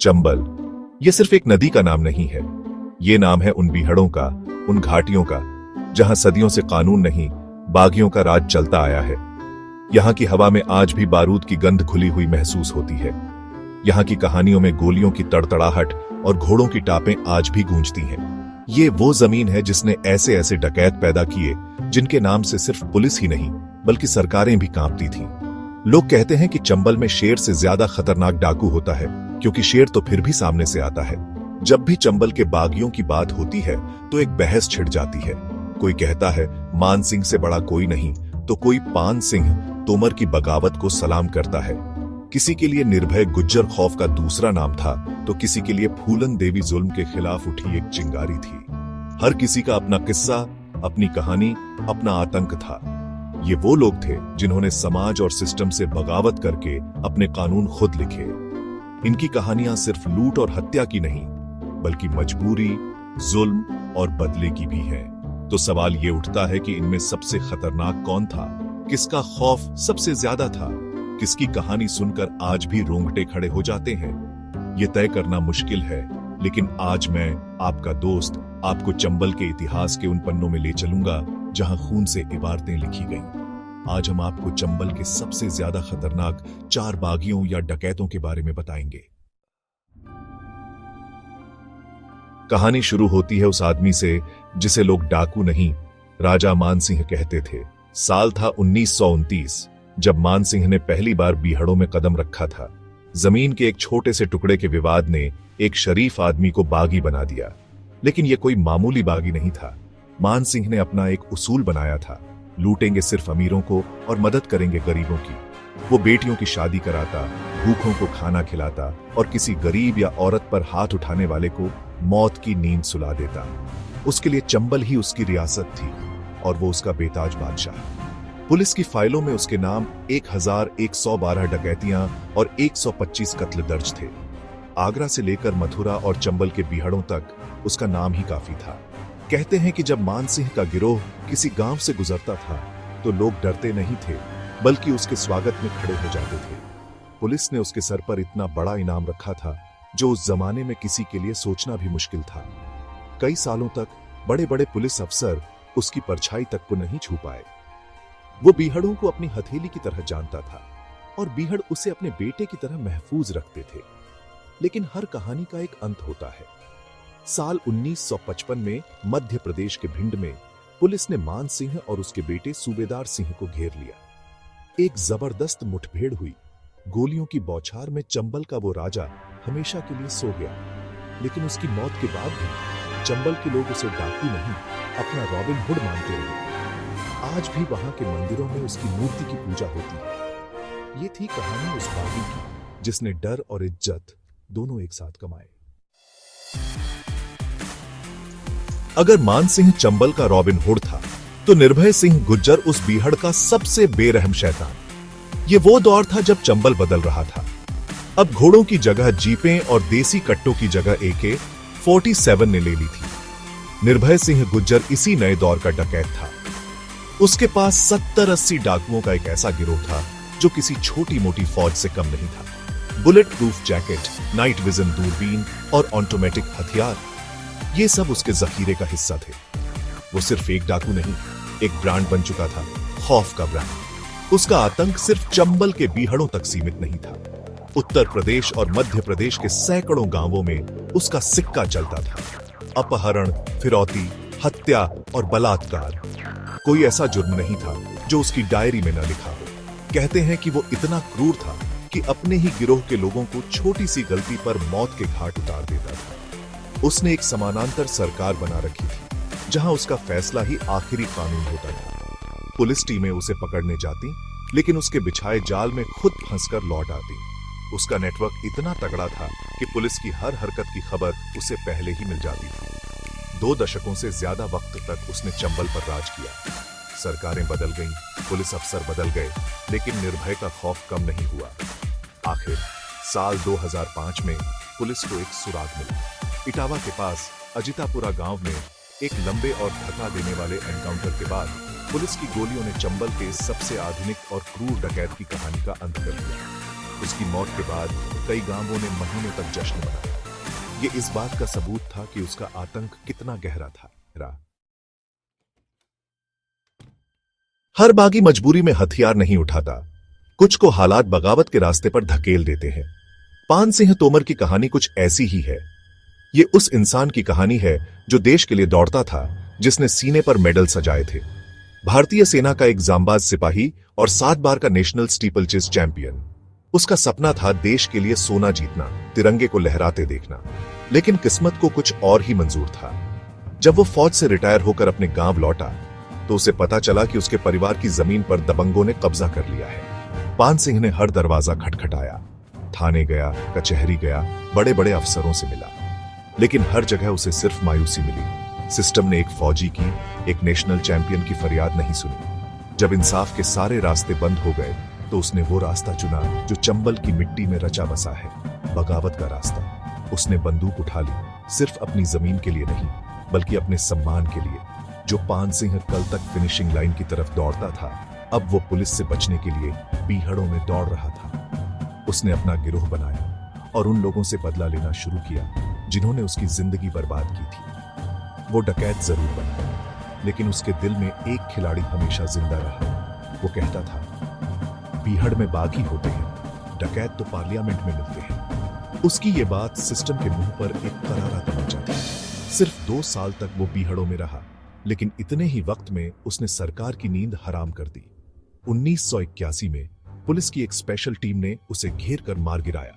चंबल ये सिर्फ एक नदी का नाम नहीं है। ये नाम है उन बीहड़ों का, उन घाटियों का, जहां सदियों से कानून नहीं, बागियों का राज चलता आया है। यहाँ की हवा में आज भी बारूद की गंध घुली हुई महसूस होती है। यहाँ की कहानियों में गोलियों की तड़तड़ाहट और घोड़ों की टापें आज भी गूंजती हैं। ये वो जमीन है जिसने ऐसे ऐसे डकैत पैदा किए जिनके नाम से सिर्फ पुलिस ही नहीं बल्कि सरकारें भी कांपती थीं। लोग कहते हैं कि चंबल में शेर से ज्यादा खतरनाक डाकू होता है, क्योंकि शेर तो फिर भी सामने से आता है। जब भी चंबल के बागियों की बात होती है तो एक बहस छिड़ जाती है। कोई कहता है मान सिंह से बड़ा कोई नहीं, तो कोई पान सिंह तोमर की बगावत को सलाम करता है। किसी के लिए निर्भय गुज्जर खौफ का दूसरा नाम था, तो किसी के लिए फूलन देवी जुल्म के खिलाफ उठी एक चिंगारी थी। हर किसी का अपना किस्सा, अपनी कहानी, अपना आतंक था। ये वो लोग थे जिन्होंने समाज और सिस्टम से बगावत करके अपने कानून खुद लिखे। इनकी कहानियां सिर्फ लूट और हत्या की नहीं, बल्कि मजबूरी, जुल्म और बदले की भी हैं। तो सवाल ये उठता है कि इनमें सबसे खतरनाक कौन था? किसका खौफ सबसे ज्यादा था? किसकी कहानी सुनकर आज भी रोंगटे खड़े हो जाते हैं? ये तय करना मुश्किल है, लेकिन आज मैं, आपका दोस्त, आपको चंबल के इतिहास के उन पन्नों में ले चलूंगा जहां खून से इबारतें लिखी गईं। आज हम आपको चंबल के सबसे ज्यादा खतरनाक 4 बागियों या डकैतों के बारे में बताएंगे। कहानी शुरू होती है उस आदमी से जिसे लोग डाकू नहीं, राजा मानसिंह कहते थे। साल था 1929, जब मानसिंह ने पहली बार बीहड़ों में कदम रखा था। जमीन के एक छोटे से टुकड़े के विवाद ने एक शरीफ आदमी को बागी बना दिया। लेकिन यह कोई मामूली बागी नहीं था। मानसिंह ने अपना एक उसूल बनाया था, लूटेंगे सिर्फ अमीरों को और मदद करेंगे गरीबों की। वो बेटियों की शादी कराता, भूखों को खाना खिलाता और किसी गरीब या औरत पर हाथ उठाने वाले को मौत की नींद सुला देता। उसके लिए चंबल ही उसकी रियासत थी और वो उसका बेताज बादशाह। पुलिस की फाइलों में उसके नाम 1112 डकैतियां और 125 कत्ल दर्ज थे। आगरा से लेकर मथुरा और चंबल के बीहड़ों तक उसका नाम ही काफी था। कहते हैं कि जब मानसिंह का गिरोह किसी गांव से गुजरता था तो लोग डरते नहीं थे, बल्कि उसके स्वागत में खड़े हो जाते थे। पुलिस ने उसके सर पर इतना बड़ा इनाम रखा था जो उस जमाने में किसी के लिए सोचना भी मुश्किल था। कई सालों तक बड़े बड़े पुलिस अफसर उसकी परछाई तक को नहीं छू पाए। वो बीहड़ों को अपनी हथेली की तरह जानता था और बीहड़ उसे अपने बेटे की तरह महफूज रखते थे। लेकिन हर कहानी का एक अंत होता है। साल 1955 में मध्य प्रदेश के भिंड में पुलिस ने मान सिंह और उसके बेटे सूबेदार सिंह को घेर लिया। एक जबरदस्त मुठभेड़ हुई। गोलियों की बौछार में चंबल का वो राजा हमेशा के लिए सो गया। लेकिन उसकी मौत के बाद भी चंबल के लोग उसे डाकू नहीं, अपना रॉबिन हुड मानते रहे। आज भी वहां के मंदिरों में उसकी मूर्ति की पूजा होती है। ये थी कहानी उस बागी की जिसने डर और इज्जत दोनों एक साथ कमाए। अगर मानसिंह चंबल का रॉबिन हुड था, तो निर्भय सिंह गुज्जर उस बीहड़ का सबसे बेरहम शैतान। ये वो दौर था जब चंबल बदल रहा था। अब घोड़ों की जगह जीपें और देसी कट्टों की जगह AK-47 ने ले ली थी। निर्भय सिंह गुज्जर इसी नए दौर का डकैत था। उसके पास 70-80 डाकुओं का एक ऐसा गिरोह था जो किसी छोटी मोटी फौज से कम नहीं था। Bullet proof jacket, night vision दूरबीन और ऑटोमेटिक हथियार, ये सब उसके जखीरे का हिस्सा थे। वो सिर्फ एक डाकू नहीं, एक ब्रांड बन चुका था, खौफ का ब्रांड। उसका आतंक सिर्फ चंबल के बीहड़ों तक सीमित नहीं था। उत्तर प्रदेश और मध्य प्रदेश के सैकड़ों गांवों में उसका सिक्का चलता था। अपहरण, फिरौती, हत्या और बलात्कार, कोई ऐसा जुर्म नहीं था जो उसकी डायरी में न लिखा हो। कहते हैं कि वो इतना क्रूर था कि अपने ही गिरोह के लोगों को छोटी सी गलती पर मौत के घाट उतार देता था। उसने एक समानांतर सरकार बना रखी थी जहां उसका फैसला ही आखिरी कानून होता था। पुलिस टीमें उसे पकड़ने जाती, लेकिन उसके बिछाए जाल में खुद फंसकर लौट आती। उसका नेटवर्क इतना तगड़ा था कि पुलिस की हर हरकत की खबर उसे पहले ही मिल जाती थी। 2 दशकों से ज्यादा वक्त तक उसने चंबल पर राज किया। सरकारें बदल गईं, पुलिस अफसर बदल गए, लेकिन निर्भय का खौफ कम नहीं हुआ। आखिर साल 2005 में पुलिस को एक सुराग मिला। इटावा के पास अजितापुरा गांव में एक लंबे और धक्का देने वाले एनकाउंटर के बाद पुलिस की गोलियों ने चंबल के सबसे आधुनिक और क्रूर डकैत की कहानी का अंत कर दिया। उसकी मौत के बाद कई गांवों ने महीनों तक जश्न मनाया। ये इस बात का सबूत था कि उसका आतंक कितना गहरा था। हर बागी मजबूरी में हथियार नहीं उठाता, कुछ को हालात बगावत के रास्ते पर धकेल देते हैं। पान सिंह तोमर की कहानी कुछ ऐसी ही है। ये उस इंसान की कहानी है जो देश के लिए दौड़ता था, जिसने सीने पर मेडल सजाए थे। भारतीय सेना का एक जांबाज सिपाही और 7 बार का नेशनल स्टीपल चेस चैंपियन। उसका सपना था देश के लिए सोना जीतना, तिरंगे को लहराते देखना। लेकिन किस्मत को कुछ और ही मंजूर था। जब वो फौज से रिटायर होकर अपने गांव लौटा तो उसे पता चला कि उसके परिवार की जमीन पर दबंगों ने कब्जा कर लिया है। पान सिंह ने हर दरवाजा खटखटाया, थाने गया, कचहरी गया, बड़े बड़े अफसरों से मिला, लेकिन हर जगह उसे सिर्फ मायूसी मिली। सिस्टम ने एक फौजी की, एक नेशनल चैंपियन की फरियाद नहीं सुनी। जब इंसाफ के सारे रास्ते बंद हो गए तो उसने वो रास्ता चुना जो चंबल की मिट्टी में रचा बसा है, बगावत का रास्ता। उसने बंदूक उठा ली, सिर्फ अपनी जमीन के लिए नहीं, बल्कि अपने सम्मान के लिए। जो पान सिंह कल तक फिनिशिंग लाइन की तरफ दौड़ता था, अब वो पुलिस से बचने के लिए बीहड़ों में दौड़ रहा था। उसने अपना गिरोह बनाया और उन लोगों से बदला लेना शुरू किया जिन्होंने उसकी जिंदगी बर्बाद की थी। वो डकैत जरूर बना, लेकिन उसके दिल में एक खिलाड़ी हमेशा जिंदा रहा। वो कहता था, बीहड़ में बागी होते हैं, डकैत तो पार्लियामेंट में मिलते हैं। उसकी ये बात सिस्टम के मुंह पर एक करारा तमंचा थी। सिर्फ 2 साल तक वो बीहड़ों में रहा, लेकिन इतने ही वक्त में उसने सरकार की नींद हराम कर दी। 1981 में पुलिस की एक स्पेशल टीम ने उसे घेर कर मार गिराया।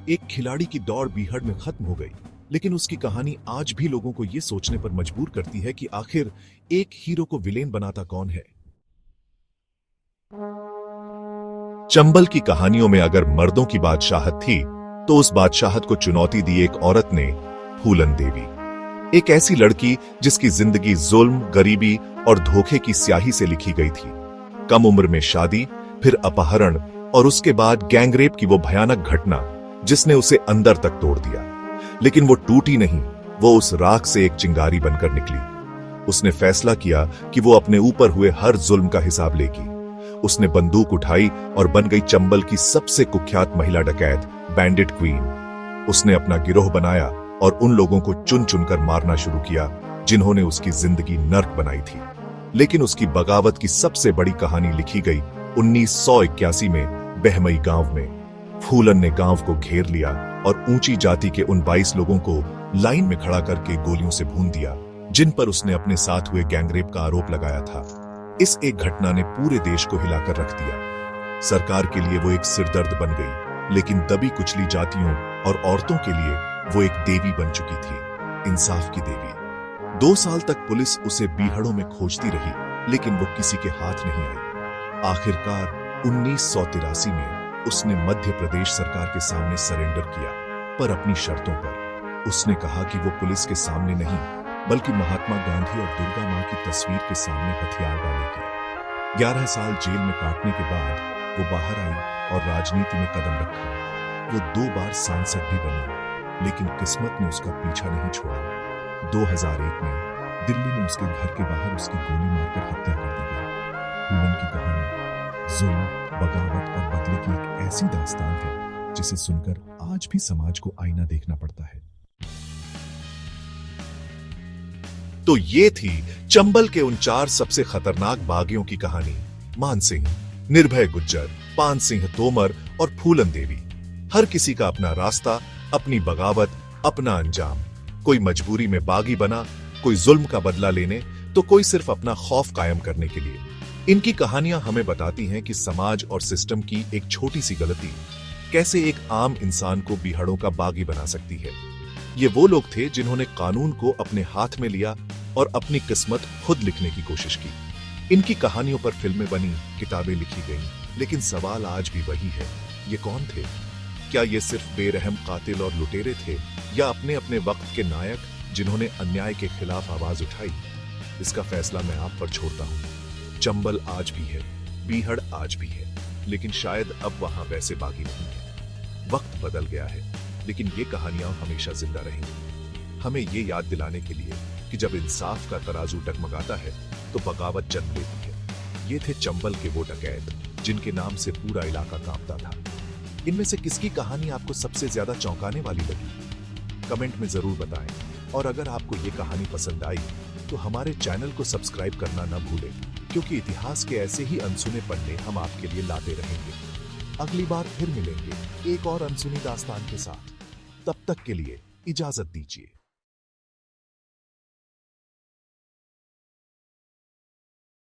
एक खिलाड़ी की दौड़ बीहड़ में खत्म हो गई, लेकिन उसकी कहानी आज भी लोगों को यह सोचने पर मजबूर करती है कि आखिर एक हीरो को विलेन बनाता कौन है। चंबल की कहानियों में अगर मर्दों की बादशाहत थी, तो उस बादशाहत को चुनौती दी एक औरत ने, फूलन देवी। एक ऐसी लड़की जिसकी जिंदगी जुल्म, गरीबी और धोखे की स्याही से लिखी गई थी। कम उम्र में शादी, फिर अपहरण और उसके बाद गैंगरेप की वो भयानक घटना जिसने उसे अंदर तक तोड़ दिया। लेकिन वो टूटी नहीं, वो उस राख से एक चिंगारी बनकर निकली। उसने फैसला किया कि वो अपने ऊपर हुए हर जुल्म का हिसाब लेगी। उसने बंदूक उठाई और बन गई चंबल की सबसे कुख्यात महिला डकैत, बैंडिट क्वीन। उसने अपना गिरोह बनाया और उन लोगों को चुन चुनकर मारना शुरू किया जिन्होंने उसकी जिंदगी नर्क बनाई थी। लेकिन उसकी बगावत की सबसे बड़ी कहानी लिखी गई 1981 में बहमई गांव में। फूलन ने गांव को घेर लिया और ऊंची जाति के उन 22 लोगों को लाइन में खड़ा करके गोलियों से भून दिया, जिन पर उसने अपने साथ हुए गैंगरेप का आरोप लगाया था। इस एक घटना ने पूरे देश को हिलाकर रख दिया। सरकार के लिए वो एक सिरदर्द बन गई, लेकिन दबी कुचली जातियों और औरतों के लिए वो एक देवी बन चुकी थी, इंसाफ की देवी। 2 साल तक पुलिस उसे बीहड़ों में खोजती रही, लेकिन वो किसी के हाथ नहीं आई। आखिरकार 1983 में उसने मध्य प्रदेश सरकार के सामने सरेंडर किया, पर अपनी शर्तों पर। उसने कहा कि वो पुलिस के सामने नहीं, बल्कि महात्मा गांधी और दुर्गा मां की तस्वीर के सामने हथियार डालेगी। 11 साल जेल में काटने के बाद वो बाहर आई और राजनीति में कदम रखा। वो 2 बार सांसद भी बनी, लेकिन किस्मत ने उसका पीछा नहीं छोड़ा। 2001 में दिल्ली में उसके घर के बाहर उसकी गोली मारकर हत्या कर दी गई। फूलन की कहानी जुल्म, बगावत और बदले की एक ऐसी दास्तान है जिसे सुनकर आज भी समाज को आईना देखना पड़ता है। तो ये थी चंबल के उन 4 सबसे खतरनाक बागियों की कहानी। मान सिंह, निर्भय गुज्जर, पान सिंह तोमर और फूलन देवी। हर किसी का अपना रास्ता, अपनी बगावत, अपना अंजाम। कोई मजबूरी में बागी बना, कोई जुल्म का बदला लेने, तो कोई सिर्फ अपना खौफ कायम करने के लिए। इनकी कहानियां हमें बताती हैं कि समाज और सिस्टम की एक छोटी सी गलती कैसे एक आम इंसान को बीहड़ों का बागी बना सकती है। ये वो लोग थे जिन्होंने कानून को अपने हाथ में लिया और अपनी किस्मत खुद लिखने की कोशिश की। इनकी कहानियों पर फिल्में बनी, किताबें लिखी गईं, लेकिन सवाल आज भी वही है, ये कौन थे? क्या ये सिर्फ बेरहम कातिल और लुटेरे थे, या अपने अपने वक्त के नायक जिन्होंने अन्याय के खिलाफ आवाज उठाई? इसका फैसला मैं आप पर छोड़ता हूं। चंबल आज भी है, बीहड़ आज भी है, लेकिन शायद अब वहां वैसे बागी नहीं है। वक्त बदल गया है, लेकिन ये कहानियां हमेशा जिंदा रहेंगी, हमें ये याद दिलाने के लिए कि जब इंसाफ का तराजू डगमगाता है तो बगावत जन्म लेती है। ये थे चंबल के वो डकैत जिनके नाम से पूरा इलाका कांपता था। इनमें से किसकी कहानी आपको सबसे ज्यादा चौंकाने वाली लगी? कमेंट में जरूर बताएं। और अगर आपको ये कहानी पसंद आई तो हमारे चैनल को सब्सक्राइब करना न भूलें, क्योंकि इतिहास के ऐसे ही अनसुने पन्ने हम आपके लिए लाते रहेंगे। अगली बार फिर मिलेंगे एक और अनसुनी दास्तान के साथ। तब तक के लिए इजाजत दीजिए।